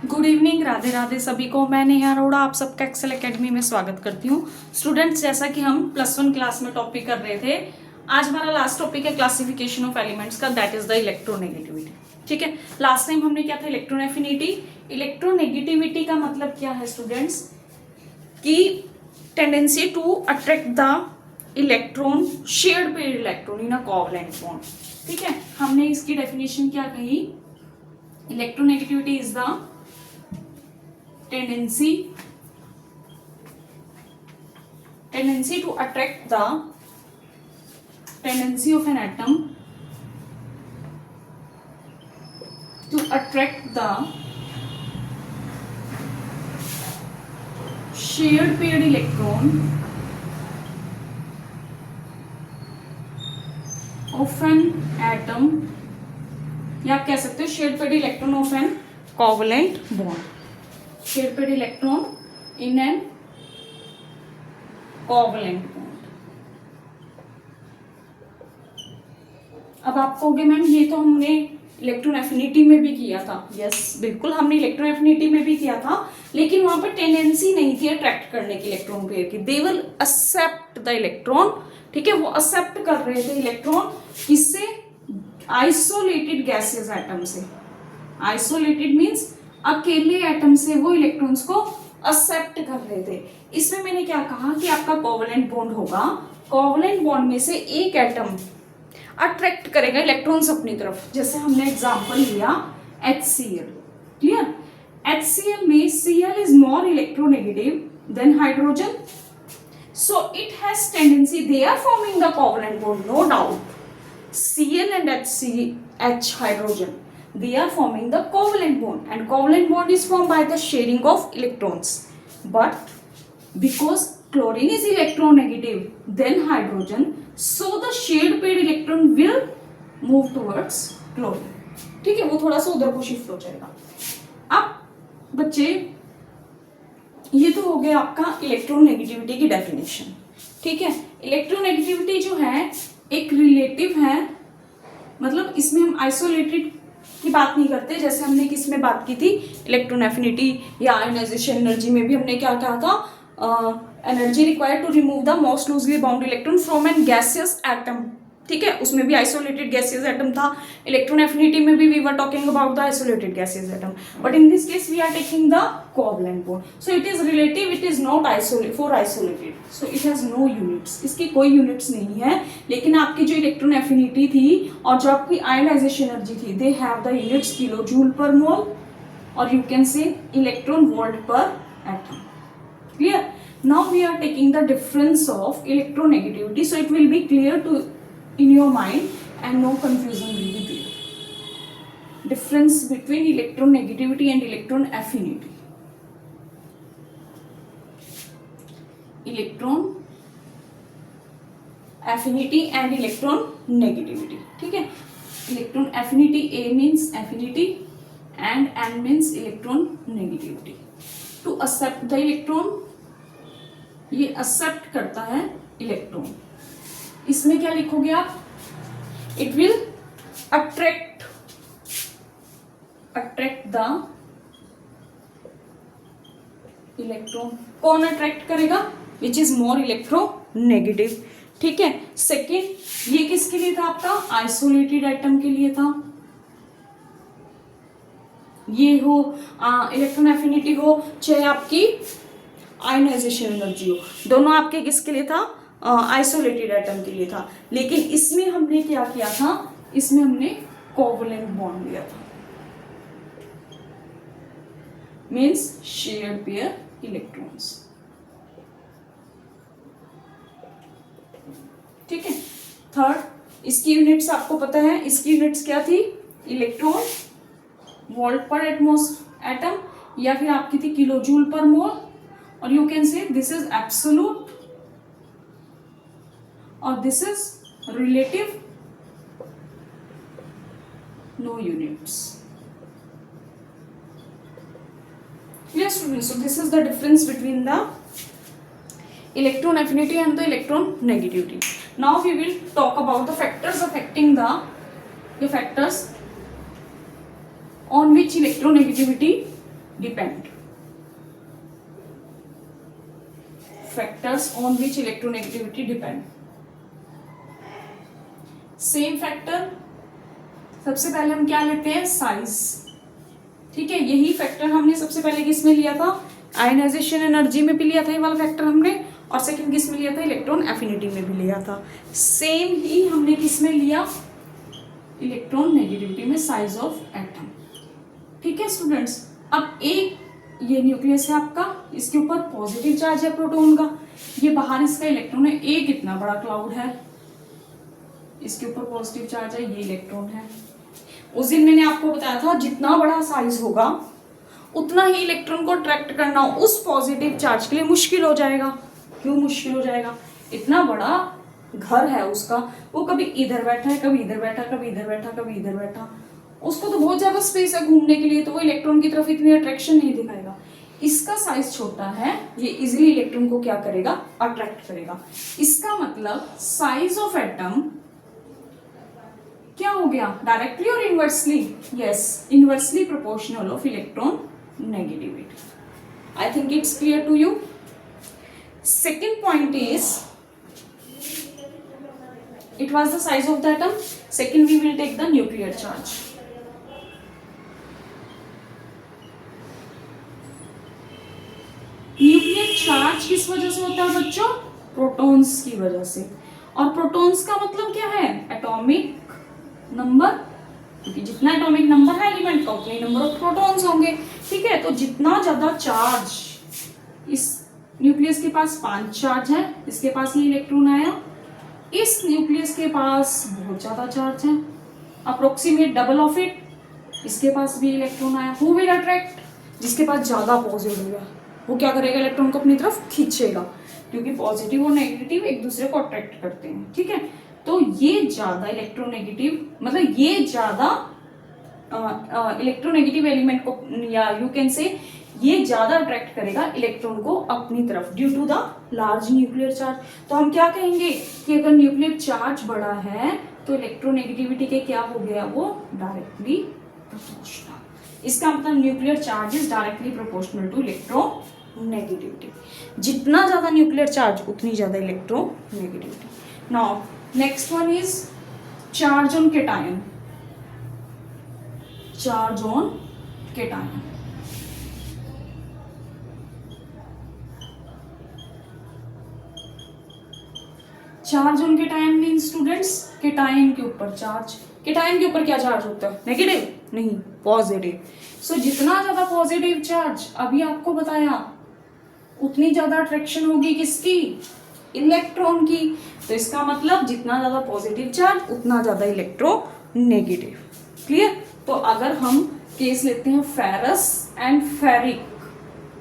Good evening, Radhe Radhe सभी को। मैं नेहा अरोड़ा आप सबका एक्सेल एकेडमी में स्वागत करती हूँ। स्टूडेंट्स, जैसा कि हम +1 क्लास में टॉपिक कर रहे थे, आज हमारा लास्ट टॉपिक है क्लासिफिकेशन ऑफ एलिमेंट्स का, दैट इज द इलेक्ट्रोनेगेटिविटी। ठीक है, लास्ट टाइम हमने क्या था, इलेक्ट्रॉन एफिनिटी। इलेक्ट्रोनेगेटिविटी का मतलब क्या है स्टूडेंट्स, कि tendency to attract the electron shared pair electron in a covalent bond. ठीक है, हमने इसकी डेफिनेशन क्या कही, electronegativity is the tendency to attract the tendency of an atom to attract the shared paired electron of an atom, या आप कह सकते हो shared paired electron of an covalent bond, shared paired electron in an covalent bond। अब आप कहोगे ma'am ये तो हमने इलेक्ट्रॉन एफिनिटी में भी किया था। यस, बिल्कुल हमने इलेक्ट्रॉन एफिनिटी में भी किया था, लेकिन वहां पर टेंडेंसी नहीं थी अट्रैक्ट करने की इलेक्ट्रॉन पेयर की। They will accept the electron. ठीक है, वो एक्सेप्ट कर रहे थे इलेक्ट्रॉन किससे, आइसोलेटेड गैसियस एटम से। आइसोलेटेड मीन्स अकेले एटम से वो इलेक्ट्रॉन्स को एक्सेप्ट कर रहे थे। इसमें मैंने क्या कहा कि आपका कोवलेंट बॉन्ड होगा, कोवलेंट बॉन्ड में से एक एटम अट्रैक्ट करेगा इलेक्ट्रॉन्स अपनी तरफ। जैसे हमने एग्जांपल लिया HCl। क्लियर, HCl में Cl is more electronegative than hydrogen, so it has tendency, they are forming the covalent bond, no doubt। Cl and H hydrogen, they are forming the covalent bond, and covalent bond is formed by the sharing of electrons. But because chlorine is electronegative than hydrogen, so the shared paired electron will move towards chlorine। ठीक है, वो थोड़ा सा उधर को shift हो जाएगा। अब बच्चे, ये तो हो गया आपका इलेक्ट्रोनेगेटिविटी की डेफिनेशन। ठीक है, इलेक्ट्रोनेगेटिविटी जो है एक रिलेटिव है, मतलब इसमें हम आइसोलेटेड की बात नहीं करते, जैसे हमने किस में बात की थी, इलेक्ट्रॉन एफिनिटी या आयोनाइजेशन एनर्जी में भी हमने क्या कहा था, energy required to remove the most loosely bound electron from an gaseous atom. ठीक है, उसमें भी आइसोलेटेड गैसियस एटम था। इलेक्ट्रॉन एफिनिटी में भी we were talking about the isolated gaseous atom, but in this case we are taking the covalent bond. So it is relative, it is not isolated, so it has no units. इसकी कोई units नहीं है, लेकिन आपकी जो electron affinity थी और जो आपकी आयोनाइजेशन एनर्जी थी, they have the units kilo joule per mole, और you can say electron volt per atom. Clear, now we are taking the difference of electronegativity, so it will be clear to in your mind and no confusion will be there। Difference between electronegativity and electron affinity। Electron affinity and electron negativity। ठीक है, electron affinity, A means affinity and N means electron negativity। To accept the electron, ये accept करता है electron. इसमें क्या लिखोगे आप, it will attract the electron. कौन अट्रैक्ट करेगा, विच इज मोर इलेक्ट्रोनेगेटिव। ठीक है, सेकेंड, ये किसके लिए था आपका, आइसोलेटेड एटम के लिए था। ये हो इलेक्ट्रॉन एफिनिटी हो, चाहे आपकी आयोनाइजेशन एनर्जी हो, दोनों आपके किसके लिए था, आइसोलेटेड एटम के लिए था। लेकिन इसमें हमने क्या किया था, इसमें हमने कोवलेंट बॉन्ड लिया था, मीन्स शेयर्ड पेयर इलेक्ट्रॉन्स। ठीक है, थर्ड, इसकी यूनिट्स आपको पता है, इसकी यूनिट्स क्या थी, इलेक्ट्रॉन वोल्ट पर एटम, या फिर आपकी थी kilo joule per mole, or you can say this is absolute or this is relative, no units। Yes students, so this is the difference between the electron affinity and the electron negativity। Now we will talk about the factors affecting the factors on which electronegativity depend, factors on which electronegativity depend. Same factor सबसे पहले हम क्या लेते हैं, size. ठीक है, यही factor हमने सबसे पहले किस में लिया था, आयनाइजेशन एनर्जी में भी लिया था ये वाला फैक्टर हमने, और सेकंड किस में लिया था, इलेक्ट्रॉन एफिनिटी में भी लिया था। सेम ही हमने किस में लिया, इलेक्ट्रॉन नेगेटिविटी में, साइज ऑफ एटम। ठीक है स्टूडेंट्स, अब एक ये न्यूक्लियस है आपका, इसके ऊपर पॉजिटिव चार्ज है प्रोटॉन का, ये बाहर इसका इलेक्ट्रॉन है, एक इतना बड़ा क्लाउड है, इसके ऊपर पॉजिटिव चार्ज है, ये इलेक्ट्रॉन है। उस दिन मैंने आपको बताया था जितना बड़ा साइज होगा उतना ही इलेक्ट्रॉन को अट्रैक्ट करना उस पॉजिटिव चार्ज के लिए मुश्किल हो जाएगा। क्यों मुश्किल हो जाएगा, इतना बड़ा घर है उसका, वो कभी इधर बैठा है, कभी इधर बैठा, कभी इधर बैठा, कभी इधर बैठा, उसको तो बहुत ज्यादा स्पेस है घूमने के लिए, तो वो इलेक्ट्रॉन की तरफ इतनी अट्रैक्शन नहीं दिखाएगा। इसका साइज छोटा है, ये इजिली इलेक्ट्रॉन को क्या करेगा, अट्रैक्ट करेगा। इसका मतलब साइज ऑफ एटम क्या हो गया, डायरेक्टली और inversely, yes inversely proportional of electron negativity. I think it's clear to you. Second point is, it was the size of the atom. Second we will take the nuclear charge. Nuclear charge किस वजह से होता है बच्चों, protons की वजह से। और प्रोटॉन्स का मतलब क्या है, एटॉमिक नंबर, क्योंकि जितना एटॉमिक नंबर है एलिमेंट का उतने नंबर ऑफ प्रोटॉन्स होंगे। ठीक है, तो जितना ज्यादा चार्ज, इस न्यूक्लियस के पास 5 चार्ज है, इसके पास ये इलेक्ट्रॉन आया, इस न्यूक्लियस के पास बहुत ज्यादा चार्ज है, अप्रोक्सीमेट डबल ऑफ इट, इसके पास भी इलेक्ट्रॉन आया, हु विल अट्रैक्ट, जिसके पास ज्यादा पॉजिटिव है वो क्या करेगा, इलेक्ट्रॉन को अपनी तरफ खींचेगा, क्योंकि पॉजिटिव और नेगेटिव एक दूसरे को अट्रैक्ट करते हैं। ठीक है, तो ये ज्यादा इलेक्ट्रोनेगेटिव, मतलब ये ज्यादा इलेक्ट्रोनेगेटिव एलिमेंट को, या यू कैन से ये ज्यादा अट्रैक्ट करेगा इलेक्ट्रॉन को अपनी तरफ due to the large nuclear charge. तो हम क्या कहेंगे कि अगर न्यूक्लियर चार्ज बड़ा है तो इलेक्ट्रोनेगेटिविटी के क्या हो गया, वो डायरेक्टली प्रोपोर्शनल। इसका मतलब nuclear charge is directly proportional to electronegativity. जितना ज्यादा न्यूक्लियर चार्ज उतनी ज्यादा electronegativity. Now next one is charge on cation. Charge on cation, charge on cation mean students, cation के ऊपर चार्ज, केटायन के ऊपर क्या चार्ज होता है, नेगेटिव नहीं, पॉजिटिव। सो जितना ज्यादा पॉजिटिव चार्ज, अभी आपको बताया, उतनी ज्यादा अट्रैक्शन होगी किसकी, इलेक्ट्रॉन की। तो इसका मतलब जितना ज्यादा पॉजिटिव चार्ज उतना ज्यादा इलेक्ट्रोनेगेटिव। क्लियर। तो अगर हम केस लेते हैं ferrous and ferric,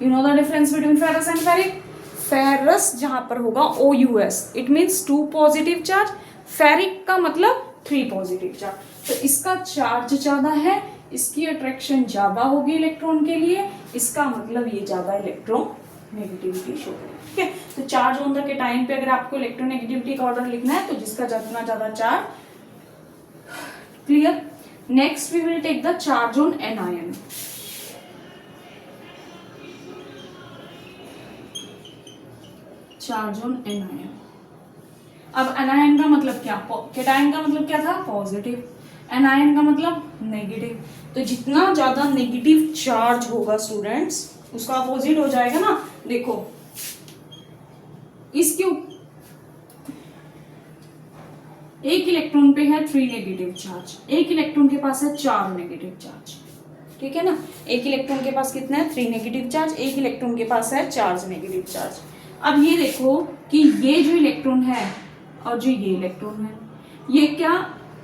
you know the difference between ferrous and ferric. Ferrous जहां पर होगा OUS, it means 2 positive charge, ferric का मतलब 3 पॉजिटिव चार्ज। तो इसका चार्ज ज्यादा है, इसकी अट्रैक्शन ज्यादा होगी इलेक्ट्रॉन के लिए, इसका मतलब ये ज्यादा इलेक्ट्रोनेगेटिविटी शो करेगा। ठीक है, तो चार्ज ऑन द केटायन पे अगर आपको इलेक्ट्रोनेगेटिविटी का ऑर्डर लिखना है तो जिसका जितना ज्यादा charge. Clear. Next we will take the charge on anion. Charge on anion. अब एनायन का मतलब क्या, केटायन का मतलब क्या था, पॉजिटिव, एनायन का मतलब नेगेटिव। तो जितना ज्यादा नेगेटिव चार्ज होगा स्टूडेंट्स, उसका अपोजिट हो जाएगा ना। देखो इसके एक इलेक्ट्रॉन पे है 3 नेगेटिव चार्ज, एक इलेक्ट्रॉन के पास है 4 नेगेटिव चार्ज। ठीक है ना, एक इलेक्ट्रॉन के पास कितना है, 3 नेगेटिव चार्ज, एक इलेक्ट्रॉन के पास है 4 नेगेटिव चार्ज। अब ये देखो कि ये जो इलेक्ट्रॉन है और जो ये इलेक्ट्रॉन है, ये क्या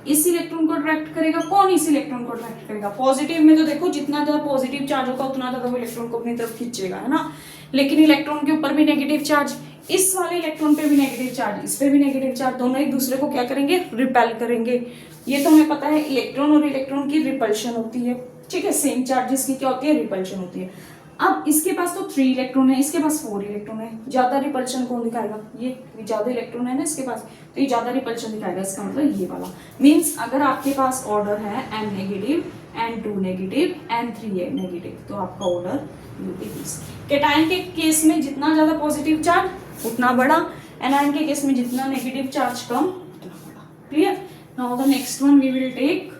इस इलेक्ट्रॉन को अट्रैक्ट करेगा, कौन इस इलेक्ट्रॉन को अट्रैक्ट करेगा, पॉजिटिव में। तो देखो जितना ज्यादा पॉजिटिव चार्ज होगा उतना ज्यादा वो इलेक्ट्रॉन को अपनी तरफ खींचेगा, है ना। लेकिन इलेक्ट्रॉन के ऊपर भी नेगेटिव चार्ज, इस वाले इलेक्ट्रॉन पे भी नेगेटिव चार्ज, इस पे भी नेगेटिव चार्ज, दोनों एक दूसरे को क्या करेंगे, रिपेल करेंगे। ये तो हमें पता है, इलेक्ट्रॉन और इलेक्ट्रॉन की रिपल्शन होती है। ठीक है, सेम चार्जेस की क्या होती है, रिपल्शन होती है। अब इसके पास तो 3 इलेक्ट्रॉन है, इसके पास 4 इलेक्ट्रॉन है, ज्यादा रिपल्शन कौन दिखाएगा, ये ज्यादा इलेक्ट्रॉन है ना इसके पास, तो ये ज्यादा रिपल्शन दिखाएगा। इसका मतलब ये वाला मीन्स अगर आपके पास ऑर्डर है N negative N2 negative, N3 negative, तो आपका ऑर्डर यूपीपीस। कैटायन के केस में जितना ज्यादा पॉजिटिव चार्ज उतना बड़ा, एनायन के केस में जितना नेगेटिव चार्ज कम उतना बड़ा। Clear? Now the next one we will take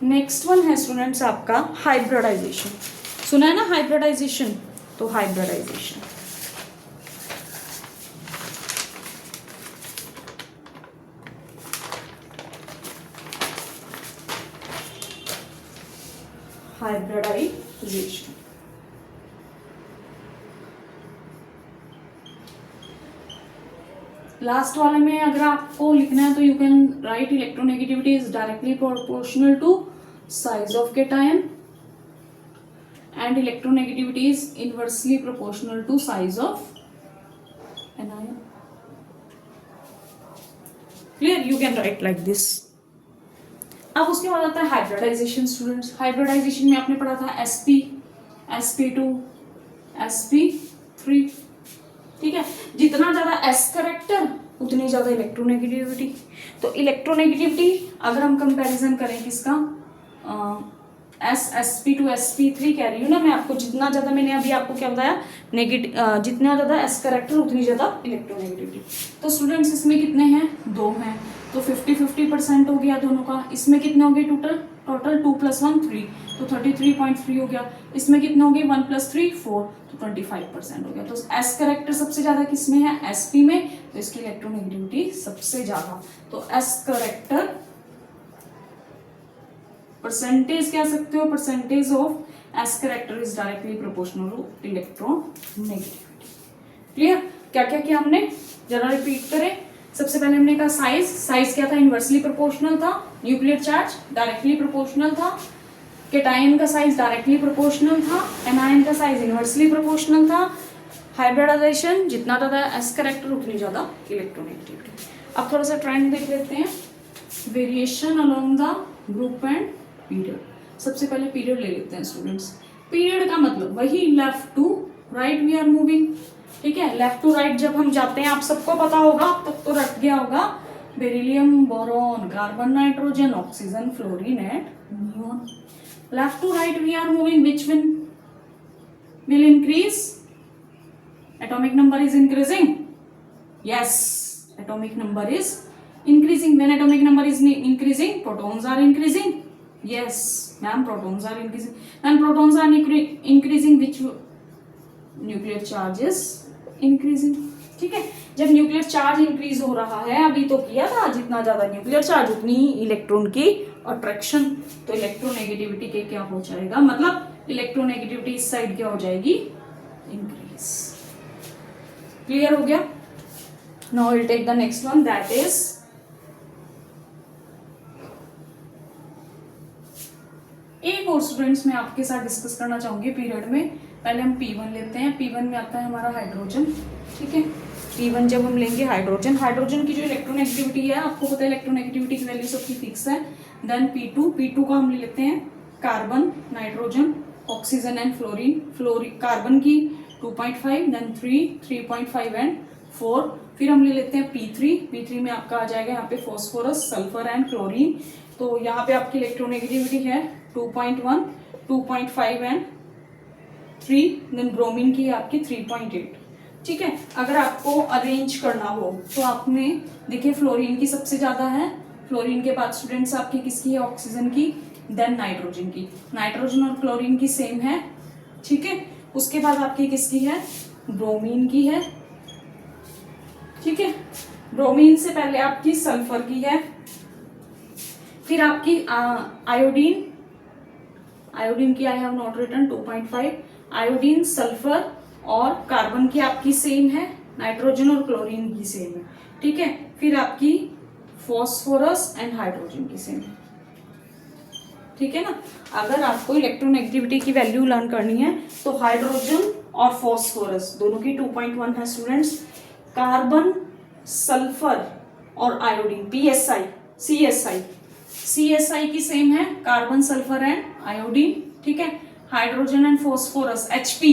next one है स्टूडेंट्स आपका हाइब्रिडाइजेशन। सुना है ना हाइब्रिडाइजेशन? तो हाइब्रिडाइजेशन हाइब्रिडाइजेशन लास्ट वाले में अगर आपको लिखना है तो you can write electronegativity is directly proportional to size of cation and electronegativity is inversely proportional to size of anion. Clear? You can write like this. अब उसके बाद आता है हाइब्रिडाइजेशन स्टूडेंट्स। हाइब्रिडाइजेशन में आपने पढ़ा था sp, sp2, sp3। ठीक है, जितना ज्यादा s करेक्टर उतनी ज्यादा इलेक्ट्रोनेगेटिविटी। तो इलेक्ट्रोनेगेटिविटी अगर हम कंपैरिजन करें किसका, sp2 sp3 कह रही हूँ ना मैं आपको, जितना ज्यादा मैंने अभी आपको क्या बताया, नेगेटिव जितना ज्यादा s करेक्टर उतनी ज्यादा इलेक्ट्रोनेगेटिविटी। तो स्टूडेंट्स इसमें कितने हैं, 2 हैं, तो 50-50% हो गया दोनों का। इसमें कितने हो गए टोटल 2 + 1 3, तो 33.3 हो गया। इसमें कितने हो गए 1 + 3 4, तो 25% हो गया। तो s करेक्टर सबसे ज्यादा किसमें है, sp में, तो इसकी इलेक्ट्रोनेगेटिविटी सबसे ज्यादा। तो s करेक्टर परसेंटेज कह सकते हो, percentage of s character is directly proportional to electronegativity. Clear? क्या क्या किया हमने, जरा रिपीट करें। सबसे पहले हमने कहा साइज क्या था, इनवर्सली प्रोपोर्शनल था। न्यूक्लियर चार्ज डायरेक्टली प्रोपोर्शनल था। कैटायन का साइज डायरेक्टली प्रोपोर्शनल था। एनायन का साइज इनवर्सली प्रोपोर्शनल था। हाइब्रिडाइजेशन जितना ज्यादा एस करेक्टर उतनी ज्यादा इलेक्ट्रोनेगेटिविटी। अब थोड़ा सा ट्रेंड देख लेते हैं, variation along the group and period. सबसे पहले पीरियड ले लेते हैं स्टूडेंट्स। पीरियड का मतलब वही left to right we are moving. ठीक है, लेफ्ट टू राइट जब हम जाते हैं, आप सबको पता होगा, अब तक तो रट गया होगा, beryllium, boron, carbon, nitrogen, oxygen, fluorine and neon. Left to right we are moving, which will increase? Atomic number is increasing? Yes, atomic number is increasing. When atomic number is increasing, protons are increasing. Yes, ma'am, protons are increasing. When protons are increasing, which nuclear charge is increasing? ठीक है, जब nuclear charge increase हो रहा है, अभी तो किया था, जितना ज्यादा न्यूक्लियर चार्ज उतनी ही इलेक्ट्रॉन की अट्रैक्शन। तो इलेक्ट्रोनेगेटिविटी के क्या हो जाएगा, मतलब इलेक्ट्रोनेगेटिविटी इस साइड क्या हो जाएगी, इंक्रीज। क्लियर हो गया? Now will take the next one, that is एक और स्टूडेंट्स मैं आपके साथ डिस्कस करना चाहूंगी पीरियड में। पहले हम P1 लेते हैं। P1 में आता है हमारा हाइड्रोजन। ठीक है, P1 जब हम लेंगे हाइड्रोजन की जो इलेक्ट्रोनेगेटिविटी है, आपको पता है इलेक्ट्रोनेगेटिविटी की वैल्यू सबकी फिक्स है। देन P2 का हम ले लेते हैं carbon, nitrogen, oxygen and fluorine. Carbon की 2.5, देन 3.5 एंड 4। फिर हम ले लेते हैं P3 में आपका आ जाएगा यहाँ पे फॉस्फोरस, सल्फर एंड क्लोरीन। तो यहाँ पे आपकी इलेक्ट्रोनेगेटिविटी है 2.1, 2.5 एंड 3। देन ब्रोमीन की आपकी 3.8। ठीक है, अगर आपको अरेंज करना हो तो आपने देखिए फ्लोरीन की सबसे ज्यादा है, फ्लोरीन के बाद स्टूडेंट्स आपकी किसकी है, ऑक्सीजन की, देन नाइट्रोजन की। नाइट्रोजन और क्लोरीन की सेम है। ठीक है, उसके बाद आपकी किसकी है, ब्रोमीन की है। ठीक है, ब्रोमीन से पहले आपकी सल्फर की है, फिर आपकी आयोडीन की I have not written 2.5। Iodine, sulphur और कार्बन की आपकी सेम है, नाइट्रोजन और क्लोरीन की सेम है। ठीक है, फिर आपकी फॉस्फोरस एंड हाइड्रोजन की सेम है। ठीक है ना, अगर आपको इलेक्ट्रोनेगेटिविटी की वैल्यू लर्न करनी है तो हाइड्रोजन और फॉस्फोरस दोनों की 2.1 है स्टूडेंट्स। कार्बन, सल्फर और आयोडीन CSI की सेम है, कार्बन, सल्फर एंड आयोडीन। ठीक है, hydrogen and phosphorus HP,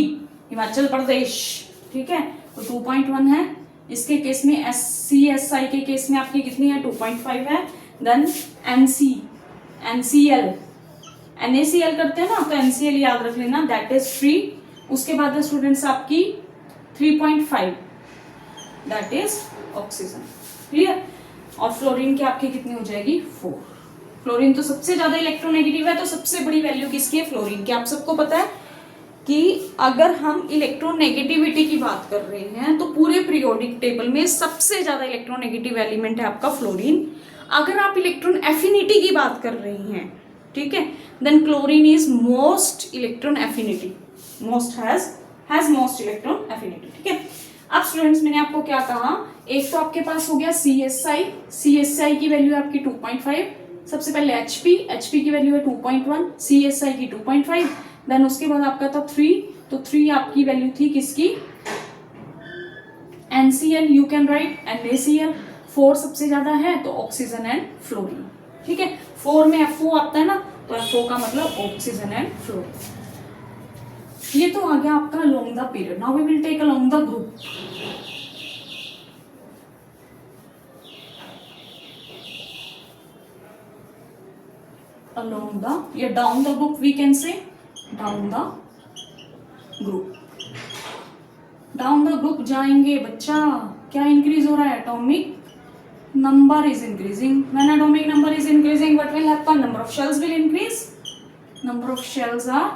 Himachal Pradesh. ठीक है, तो 2.1 है। इसके केस में SCSI के केस में आपकी कितनी है 2.5 है। देन NCL NaCl करते हैं ना, तो NCl याद रख लेना, दैट इज 3। उसके बाद स्टूडेंट्स आपकी 3.5 दैट इज ऑक्सीजन। क्लियर। और फ्लोरीन की आपकी कितनी हो जाएगी 4। फ्लोरीन तो सबसे ज्यादा इलेक्ट्रोनेगेटिव है, तो सबसे बड़ी वैल्यू किसकी है फ्लोरीन की। आप सबको पता है कि अगर हम इलेक्ट्रोनेगेटिविटी की बात कर रहे हैं तो पूरे पीरियोडिक टेबल में सबसे ज्यादा इलेक्ट्रोनेगेटिव एलिमेंट है आपका फ्लोरीन। अगर आप इलेक्ट्रॉन एफिनिटी की बात कर रही हैं, ठीक है, then chlorine is most electron affinity, most has most electron affinity. ठीक है। अब स्टूडेंट्स मैंने आपको क्या कहा, एक तो आपके पास हो गया CSI की वैल्यू आपकी 2.5। सबसे पहले HP की वैल्यू है 2.1, CSI की 2.5। देन उसके बाद आपका था 3, तो 3 आपकी वैल्यू थी किसकी NCl, you can right NaCl। 4 सबसे ज्यादा है तो ऑक्सीजन एंड फ्लोरीन। ठीक है। 4 में FO आता है ना, तो FO का मतलब ऑक्सीजन एंड फ्लोरीन। ये तो आ गया आपका along the period. Now we will take along the group. along the, या down the group we can say, down the group। Down the group जाएंगे बच्चा, क्या इंक्रीज हो रहा है, atomic number is increasing. When atomic number is increasing what will happen, number of shells will increase, number of shells are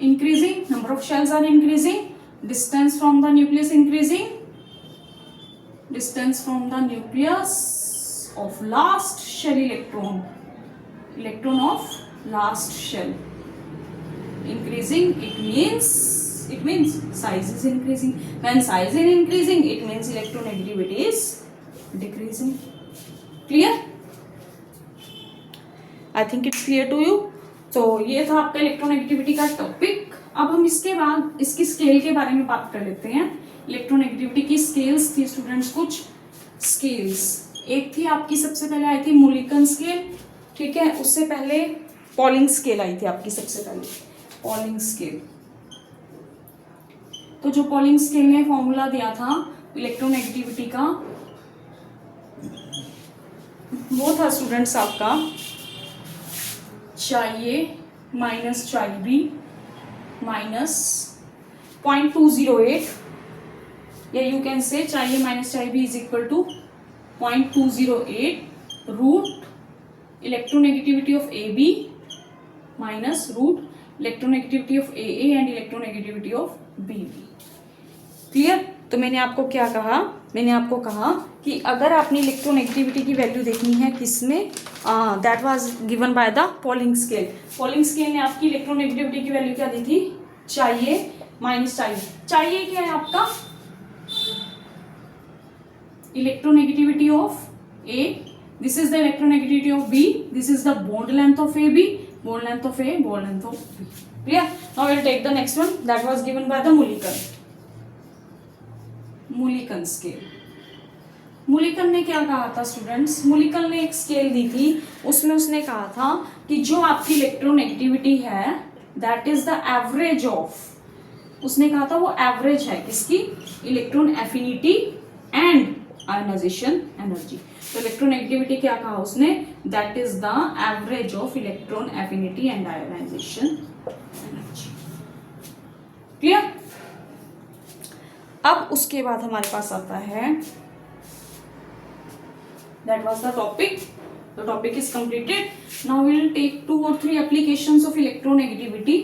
increasing, number of shells are increasing, distance from the nucleus increasing, distance from the nucleus of last shell electron of last shell increasing, it means size is increasing. When size is increasing, it means electronegativity is decreasing. Clear? I think it's clear to you. तो ये था आपका electronegativity का topic. अब हम इसके बाद इसकी स्केल के बारे में बात कर लेते हैं। इलेक्ट्रोनेगेटिविटी की स्केल्स थी स्टूडेंट्स, कुछ स्केल्स। एक थी आपकी सबसे पहले आई थी मुलिकन स्केल, ठीक है। उससे पहले पॉलिंग स्केल आई थी आपकी सबसे पहले, पॉलिंग स्केल। तो जो पॉलिंग स्केल ने फॉर्मूला दिया था इलेक्ट्रोनेगेटिविटी का, वो था स्टूडेंट्स आपका चाहिए माइनस चाई बी माइनस 0.208, या यू कैन से चाहिए minus chi B is equal to 0.208 root electronegativity of A B minus root electronegativity of A and electronegativity of B. Clear? तो मैंने आपको क्या कहा, मैंने आपको कहा कि अगर आपने इलेक्ट्रोनेगेटिविटी की वैल्यू देखनी है किसमें, that was given by the polling scale. Polling scale ने आपकी इलेक्ट्रोनेगेटिविटी की वैल्यू क्या दी थी, चाहिए माइनस चाहिए क्या है आपका electronegativity of A, this is the electronegativity of B, this is the bond length of A B, bond length of A, bond length of B. Clear? Now we'll take the next one that was given by the Mulliken scale. Mulliken ने क्या कहा था students, Mulliken ने एक scale दी थी, उसमें उसने कहा था कि जो आपकी इलेक्ट्रोनेगेटिविटी है that is the average of, उसने कहा था वो एवरेज है किसकी, electron affinity and ionization energy. तो इलेक्ट्रोनेगेटिविटी क्या कहा उसने, that is the average of electron affinity and ionization energy. Clear? अब उसके बाद हमारे पास आता है, that was the topic, the topic is completed. Now we will take 2 or 3 applications of electronegativity.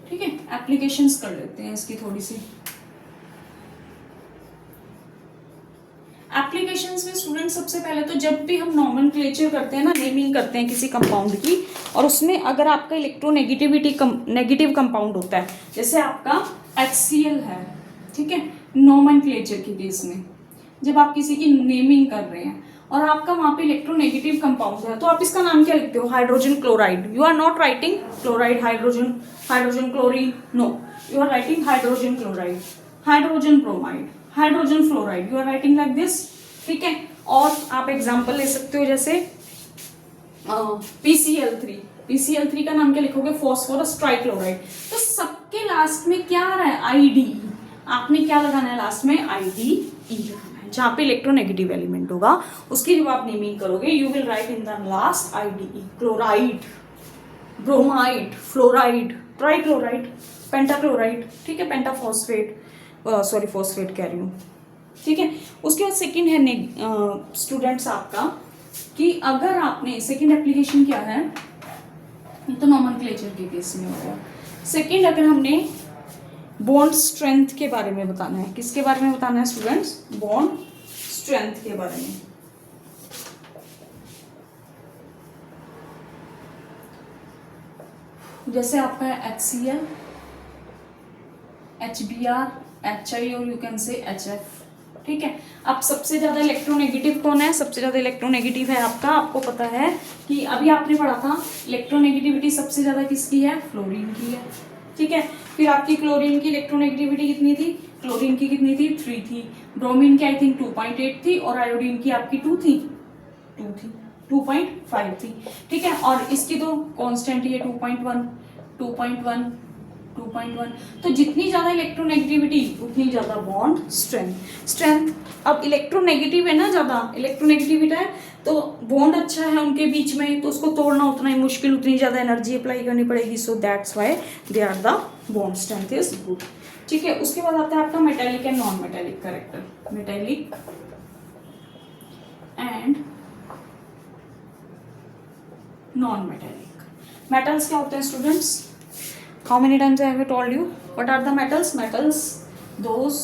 ठीक है, एप्लीकेशंस कर लेते हैं इसकी थोड़ी सी। एप्लीकेशंस में स्टूडेंट सबसे पहले तो जब भी हम नॉमेनक्लेचर करते हैं ना, नेमिंग करते हैं किसी कंपाउंड की, और उसमें अगर आपका इलेक्ट्रोनेगेटिविटी नेगेटिव कंपाउंड होता है, जैसे आपका HCl है, ठीक है, नॉमेनक्लेचर के केस में जब आप किसी की नेमिंग कर रहे हैं और आपका वहां पे इलेक्ट्रोनेगेटिव कंपाउंड है, तो आप इसका नाम क्या लिखते हो, hydrogen chloride. You are not writing chloride hydrogen chlorine, no, you are writing hydrogen chloride, hydrogen bromide, hydrogen fluoride, you are writing like this. ठीक है। और आप एग्जांपल ले सकते हो जैसे PCl3 का नाम क्या लिखोगे, फॉस्फोरस ट्राइक्लोराइड। तो सबके लास्ट में क्या आ रहा है, आईडी, आपने क्या लगाना है लास्ट में, IDE लगाना है। जहाँ पे इलेक्ट्रोनेगेटिव एलिमेंट होगा उसकी जब आप नेमिंग करोगे you will write in the last IDE। Chloride, bromide, fluoride, trichloride, pentachloride, ठीक है, पेंटाफॉस्फेट, सॉरी फॉस्फेट कह रही हूँ, ठीक है। उसके बाद सेकंड है स्टूडेंट्स आपका कि अगर आपने सेकंड एप्लीकेशन क्या है, ये तो नोमेनक्लेचर के केस में होगा। सेकंड अगर हमने बॉन्ड स्ट्रेंथ के बारे में बताना है, किसके बारे में बताना है स्टूडेंट्स, बॉन्ड स्ट्रेंथ के बारे में। जैसे आपका है HCl, HBr, HI और यू कैन से HF, ठीक है। अब सबसे ज्यादा इलेक्ट्रोनेगेटिव कौन है, सबसे ज्यादा इलेक्ट्रोनेगेटिव है आपका, आपको पता है कि अभी आपने पढ़ा था इलेक्ट्रोनेगेटिविटी सबसे ज्यादा किसकी है, फ्लोरीन की है, ठीक है। फिर आपकी क्लोरीन की इलेक्ट्रोनेगेटिविटी कितनी थी, क्लोरीन की कितनी थी, 3 थी, ब्रोमीन की आई थिंक 2.8 थी और आयोडीन की आपकी 2 थी, 2.5 थी, ठीक है। और इसकी तो कांस्टेंट ही है 2.1, 2.1, 2.1। तो जितनी ज्यादा इलेक्ट्रोनेगेटिविटी उतनी ज्यादा बॉन्ड स्ट्रेंथ। अब इलेक्ट्रोनेगेटिव है ना, ज्यादा इलेक्ट्रोनेगेटिविटी है तो बॉन्ड अच्छा है उनके बीच में, तो उसको तोड़ना उतना ही मुश्किल, उतनी ज्यादा एनर्जी अप्लाई करनी पड़ेगी, so that's why they are the bond strength is good, ठीक है। उसके बाद आता है आपका metallic and non metallic character. Metallic and non metallic. Metals क्या होते हैं students, how many times I have told you what are the metals? Metals those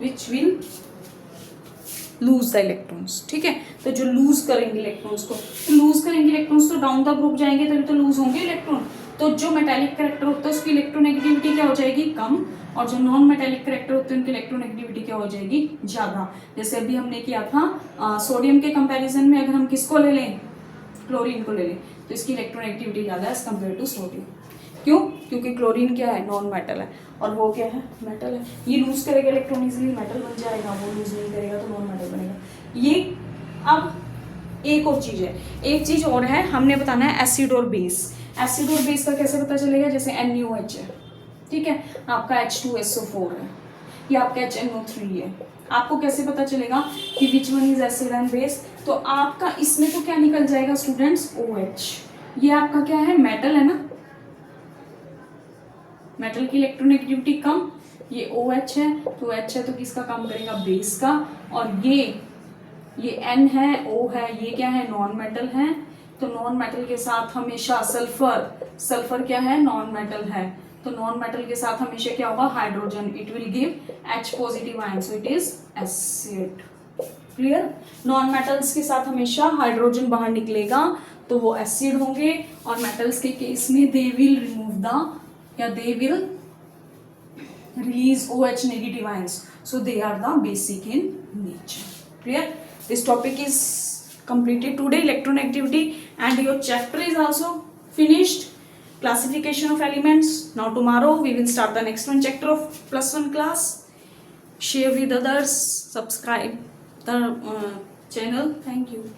which will lose the electrons, ठीक है। तो जो लूज करेंगे इलेक्ट्रॉन्स को, तो लूज करेंगे इलेक्ट्रॉन्स तो डाउन द ग्रुप जाएंगे तभी तो लूज होंगे इलेक्ट्रॉन। तो जो मेटालिक कैरेक्टर होता है उसकी इलेक्ट्रोनेगेटिविटी क्या हो जाएगी, कम, और जो नॉन मेटालिक कैरेक्टर होते हैं उनकी इलेक्ट्रोनेगेटिविटी क्या हो जाएगी, ज्यादा। जैसे अभी हमने किया था सोडियम के कंपैरिजन में, अगर हम किसको ले लें, क्लोरीन को ले लें, तो इसकी इलेक्ट्रोनेगेटिविटी ज्यादा है एज कम्पेयर टू सोडियम। क्यों, क्योंकि क्लोरीन क्या है, नॉन मेटल है, और वो क्या है, मेटल है। ये लूज करेगा इलेक्ट्रॉन इजीली मेटल बन जाएगा, वो लूज नहीं करेगा तो नॉन मेटल बनेगा। ये अब एक और चीज है, एक चीज और है, हमने बताना है एसिड और बेस। एसिड और बेस का कैसे पता चलेगा, जैसे NaOH है, ठीक है, आपका H2SO4 है, ये आपका HNO3 है, आपको कैसे पता चलेगा कि which one is acid and base, तो आपका इसमें तो क्या निकल जाएगा स्टूडेंट्स, OH। ये आपका क्या है, मेटल है ना, मेटल की इलेक्ट्रोनेगेटिविटी कम, ये OH है, तो H है तो किसका काम करेगा, बेस का, और ये N है, O है, ये क्या है, नॉन मेटल है, तो नॉन मेटल के साथ हमेशा सल्फर क्या है, नॉन मेटल है, तो नॉन मेटल के साथ हमेशा क्या होगा, hydrogen, it will give H positive ion, so it is acid. Clear, non metals के साथ हमेशा हाइड्रोजन बाहर निकलेगा तो वो एसिड होंगे, और मेटल्स के केस में दे विल रिमूव द, या they will release OH negative ions, so they are the basic in nature. Clear, this topic is completed today, electronegativity, and your chapter is also finished, classification of elements. Now tomorrow we will start the next one chapter of +1 class. Share with others, subscribe the channel. Thank you.